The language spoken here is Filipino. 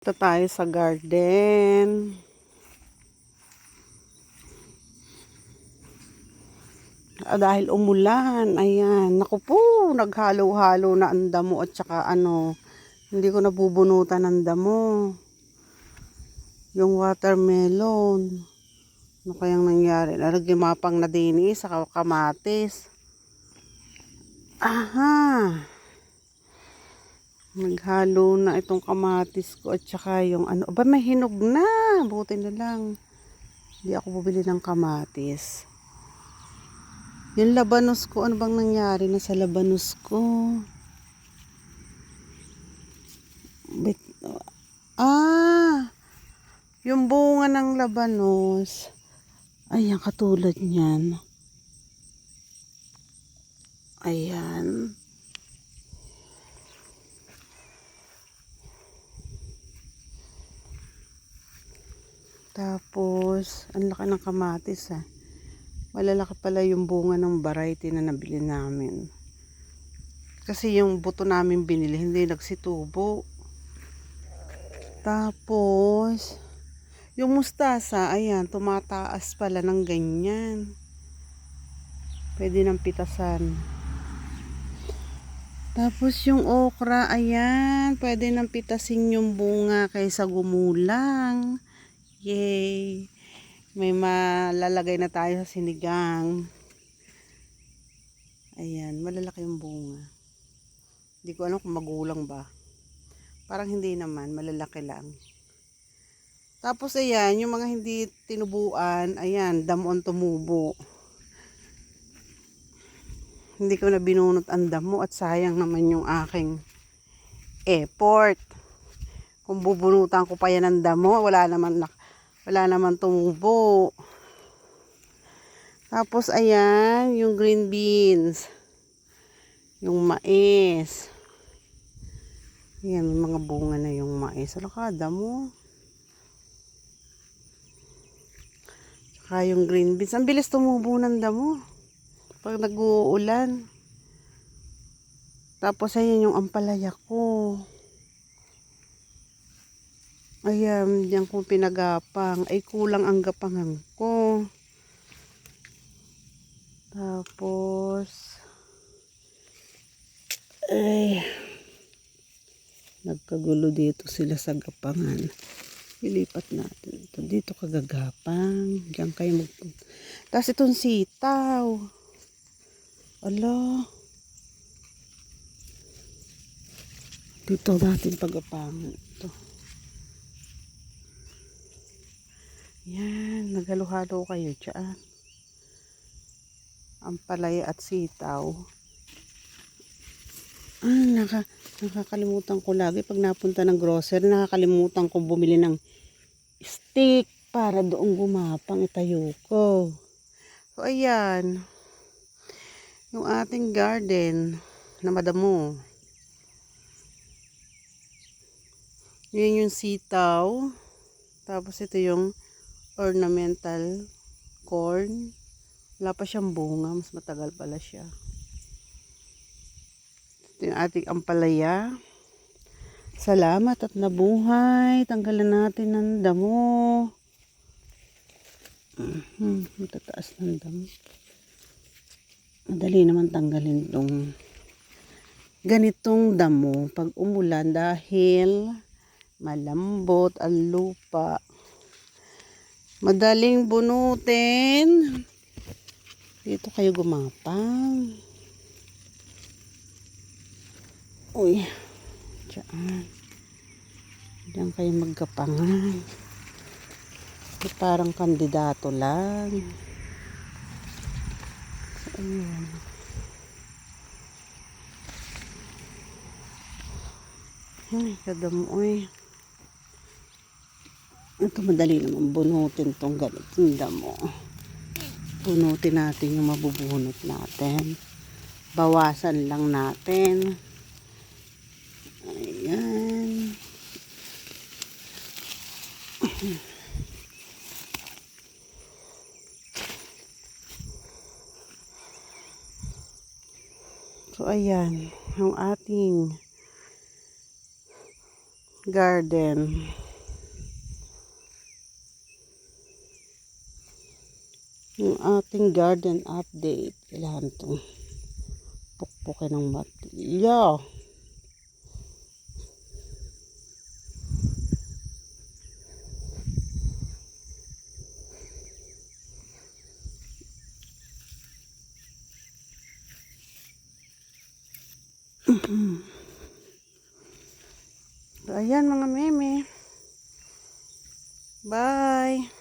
Ito tayo sa garden. Dahil umulan, ayan. Naku po, naghalo-halo na ang damo at saka hindi ko nabubunutan ng damo. Yung watermelon. Ano kayang nangyari? Naglimapang na din sa kamatis. Aha! Naghalo na itong kamatis ko at saka yung Aba, may hinog na. Buti na lang. Hindi ako bumili ng kamatis. Yung labanos ko, ano bang nangyari na sa labanos ko? Yung bunga ng labanos. Ayan, katulad niyan. Ayan. Tapos, ang laki ng kamatis Malalaki pala yung bunga ng variety na nabili namin. Kasi yung buto namin binili, hindi nagsitubo. Tapos, yung mustasa, ayan, tumataas pala ng ganyan. Pwede nang pitasan. Tapos yung okra, ayan, pwede nang pitasin yung bunga kaysa gumulang. Yay! May malalagay na tayo sa sinigang. Ayan, malalaki yung bunga. Hindi ko alam kung magulang ba. Parang hindi naman, malalaki lang. Tapos ayan, yung mga hindi tinubuan, ayan, damon tumubo. Hindi ko na binunot ang damo at sayang naman yung aking effort. Kung bubunutan ko pa yan ng damo, wala naman tumubo. Tapos ayan, yung green beans. Yung mais. Ayan, may mga bunga na yung mais. Alakada mo. Tsaka yung green beans. Ang bilis tumubo ng damo. Pag nag-uulan. Tapos ayan yung ampalaya ko. Ayan, diyan kong pinagapang. Ay, kulang ang gapangan ko. Tapos, nagkagulo dito sila sa gapangan. Ilipat natin ito. Dito kagagapang. Diyan kayo magpunta. Tapos itong sitaw. Ala. Dito natin pagapangan ito. Yan. Naghalo-halo kayo dyan. Ampalaya at sitaw. Nakakalimutan ko lagi pag napunta ng grocery, nakakalimutan ko bumili ng stick para doon gumapang itayo ko. So ayan, yung ating garden na madamo. Yun yung sitaw. Tapos ito yung ornamental corn. Wala pa siyang bunga, mas matagal pala siya. Ito yung ating ampalaya. Salamat at nabuhay. Tanggalan natin ng damo. Matataas ng damo. Madali naman tanggalin itong ganitong damo pag umulan dahil malambot ang lupa. Madaling bunutin. Dito kayo gumapang. Uy. Diyan. Diyan kayo maggapangan. Parang kandidato lang. So, ayan. Ay, kadamoy. Ito madali naman bunutin tong ganitong damo. Bunutin natin yung mabubunot natin. Bawasan lang natin. Ayan. So ayan, yung ating garden. Yung ating garden update. Kailangan itong pukpukin ng matilya. So, ayan mga meme. Bye!